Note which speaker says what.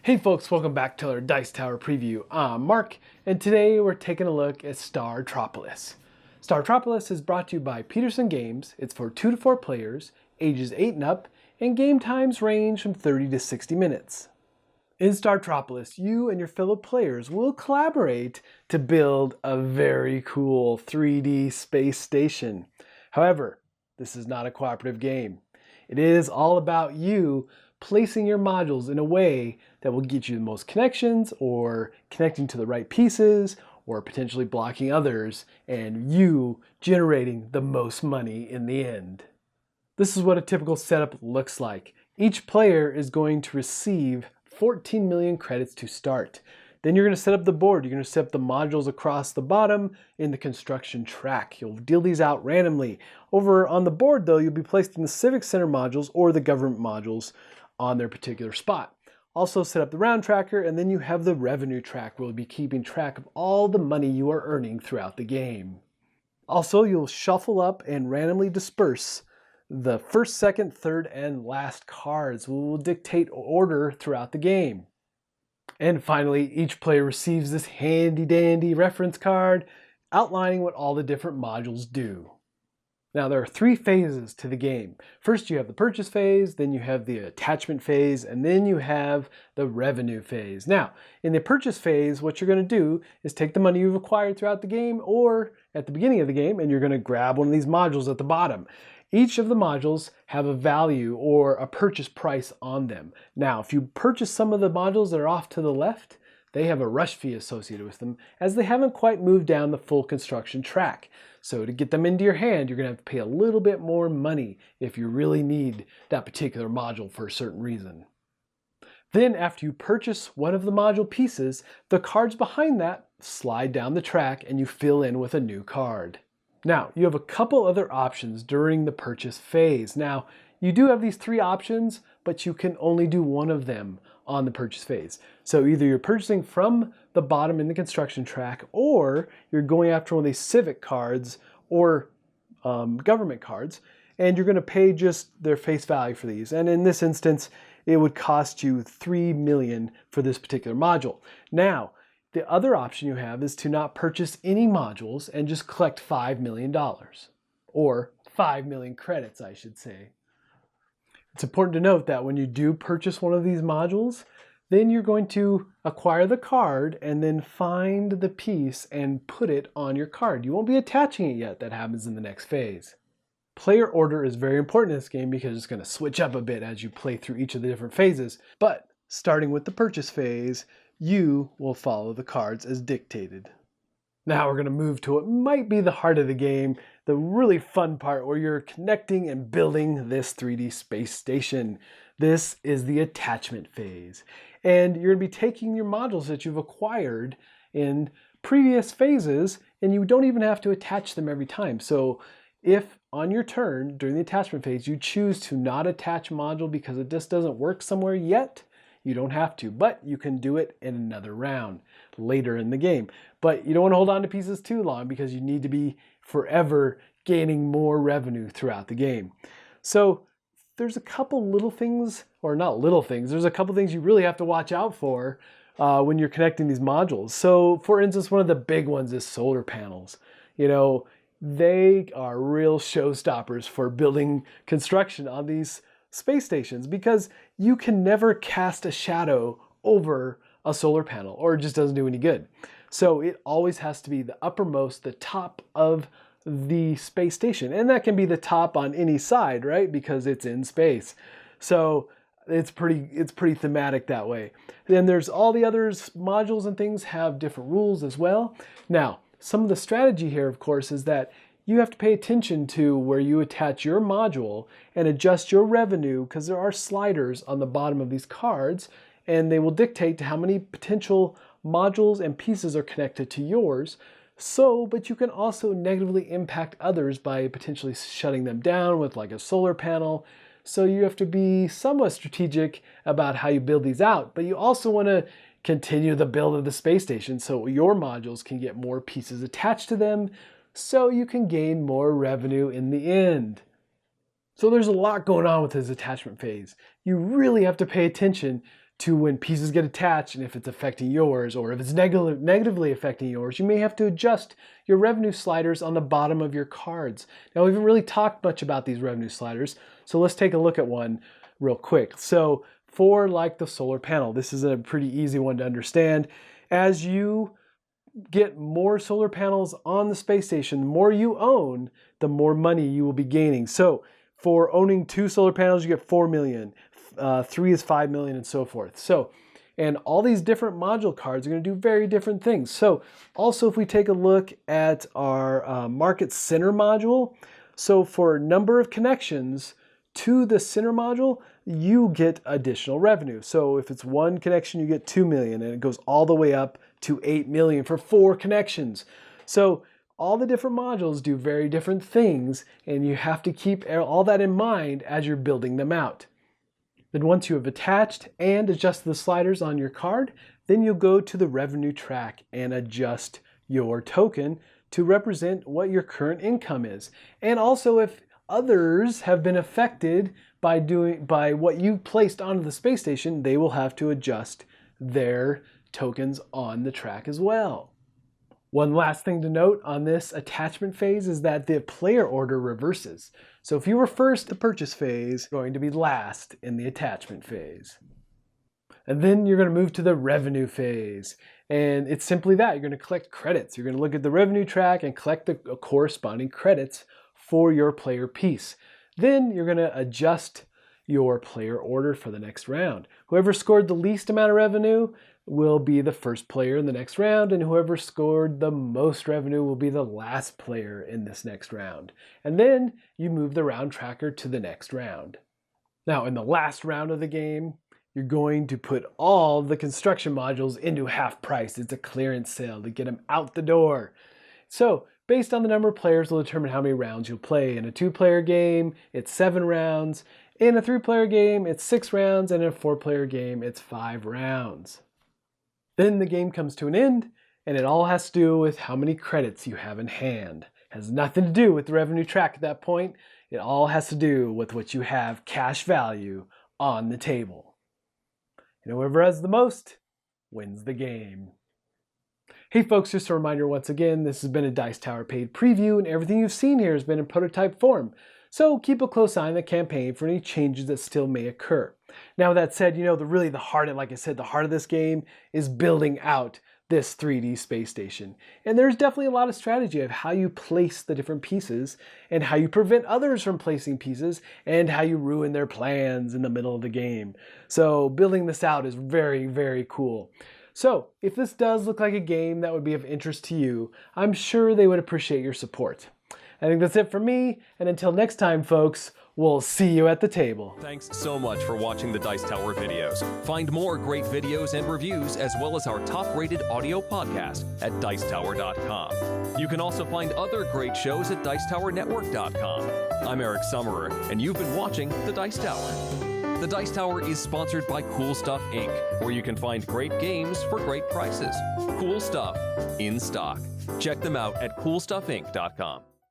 Speaker 1: Hey folks, welcome back to our Dice Tower preview. I'm Mark, and today we're taking a look at STARTROPOLIS. STARTROPOLIS is brought to you by Peterson Games. It's for 2 to 4 players, ages 8 and up, and game times range from 30 to 60 minutes. In STARTROPOLIS, you and your fellow players will collaborate to build a very cool 3D space station. However, this is not a cooperative game. It is all about you placing your modules in a way that will get you the most connections, or connecting to the right pieces, or potentially blocking others, and you generating the most money in the end. This is what a typical setup looks like. Each player is going to receive 14 million credits to start. Then you're going to set up the board. You're going to set up the modules across the bottom in the construction track. You'll deal these out randomly. Over on the board though, you'll be placing the Civic Center modules or the government modules on their particular spot. Also set up the round tracker, and then you have the revenue track where you'll be keeping track of all the money you are earning throughout the game. Also, you'll shuffle up and randomly disperse the first, second, third, and last cards, which will dictate order throughout the game. And finally, each player receives this handy dandy reference card outlining what all the different modules do. Now there are 3 phases to the game. First you have the purchase phase, then you have the attachment phase, and then you have the revenue phase. Now, in the purchase phase, what you're going to do is take the money you've acquired throughout the game or at the beginning of the game, and you're going to grab one of these modules at the bottom. Each of the modules have a value or a purchase price on them. Now, if you purchase some of the modules that are off to the left, they have a rush fee associated with them, as they haven't quite moved down the full construction track. So to get them into your hand, you're going to have to pay a little bit more money if you really need that particular module for a certain reason. Then after you purchase one of the module pieces, the cards behind that slide down the track and you fill in with a new card. Now, you have a couple other options during the purchase phase. Now, you do have these 3 options, but you can only do one of them on the purchase phase. So either you're purchasing from the bottom in the construction track, or you're going after one of these civic cards or government cards, and you're going to pay just their face value for these. And in this instance, it would cost you 3 million for this particular module. Now, the other option you have is to not purchase any modules and just collect $5 million, or 5 million credits, I should say. It's important to note that when you do purchase one of these modules, then you're going to acquire the card and then find the piece and put it on your card. You won't be attaching it yet. That happens in the next phase. Player order is very important in this game because it's going to switch up a bit as you play through each of the different phases. But starting with the purchase phase, you will follow the cards as dictated. Now we're going to move to what might be the heart of the game, the really fun part where you're connecting and building this 3D space station. This is the attachment phase. And you're going to be taking your modules that you've acquired in previous phases, and you don't even have to attach them every time. So if on your turn during the attachment phase you choose to not attach a module because it just doesn't work somewhere yet, you don't have to, but you can do it in another round later in the game. But you don't want to hold on to pieces too long because you need to be forever gaining more revenue throughout the game. So there's a couple little things, or not little things, there's a couple things you really have to watch out for when you're connecting these modules. So for instance, one of the big ones is solar panels. You know, they are real showstoppers for building construction on these space stations, because you can never cast a shadow over a solar panel or it just doesn't do any good. So it always has to be the uppermost, the top of the space station, and that can be the top on any side, right? Because it's in space. So it's pretty thematic that way. Then there's all the others, modules and things have different rules as well. Now, some of the strategy here, of course, is that you have to pay attention to where you attach your module and adjust your revenue, because there are sliders on the bottom of these cards, and they will dictate to how many potential modules and pieces are connected to yours. But you can also negatively impact others by potentially shutting them down with like a solar panel. So you have to be somewhat strategic about how you build these out, but you also want to continue the build of the space station so your modules can get more pieces attached to them, so you can gain more revenue in the end. So there's a lot going on with this attachment phase. You really have to pay attention to when pieces get attached and if it's affecting yours, or if it's negatively affecting yours, you may have to adjust your revenue sliders on the bottom of your cards. Now, we haven't really talked much about these revenue sliders, so let's take a look at one real quick. So for like the solar panel, this is a pretty easy one to understand. As you get more solar panels on the space station, the more you own, the more money you will be gaining. So for owning 2 solar panels, you get 4 million. 3 is 5 million, and so forth. So, and all these different module cards are going to do very different things. So also, if we take a look at our market center module, so for number of connections to the center module, you get additional revenue. So if it's 1 connection, you get 2 million, and it goes all the way up to 8 million for 4 connections. So all the different modules do very different things, and you have to keep all that in mind as you're building them out. Then once you have attached and adjusted the sliders on your card, then you'll go to the revenue track and adjust your token to represent what your current income is. And also, if others have been affected by what you placed onto the space station, they will have to adjust their tokens on the track as well. One last thing to note on this attachment phase is that the player order reverses. So if you were first in the purchase phase, you're going to be last in the attachment phase. And then you're going to move to the revenue phase. And it's simply that. You're going to collect credits. You're going to look at the revenue track and collect the corresponding credits for your player piece. Then you're going to adjust your player order for the next round. Whoever scored the least amount of revenue will be the first player in the next round, and whoever scored the most revenue will be the last player in this next round. And then you move the round tracker to the next round. Now, in the last round of the game, you're going to put all the construction modules into half price. It's a clearance sale to get them out the door. So, based on the number of players will determine how many rounds you'll play. In a 2-player game, it's 7 rounds. In a 3-player game, it's 6 rounds. And in a 4-player game, it's 5 rounds. Then the game comes to an end, and it all has to do with how many credits you have in hand. It has nothing to do with the revenue track at that point. It all has to do with what you have cash value on the table. And whoever has the most wins the game. Hey folks, just a reminder once again, this has been a Dice Tower paid preview, and everything you've seen here has been in prototype form. So keep a close eye on the campaign for any changes that still may occur. Now, that said, the heart of this game is building out this 3D space station. And there's definitely a lot of strategy of how you place the different pieces and how you prevent others from placing pieces and how you ruin their plans in the middle of the game. So building this out is very, very cool. So if this does look like a game that would be of interest to you, I'm sure they would appreciate your support. I think that's it for me, and until next time, folks, we'll see you at the table.
Speaker 2: Thanks so much for watching the Dice Tower videos. Find more great videos and reviews, as well as our top-rated audio podcast at Dicetower.com. You can also find other great shows at Dicetowernetwork.com. I'm Eric Summerer, and you've been watching The Dice Tower. The Dice Tower is sponsored by Cool Stuff Inc., where you can find great games for great prices. Cool stuff in stock. Check them out at CoolStuffInc.com.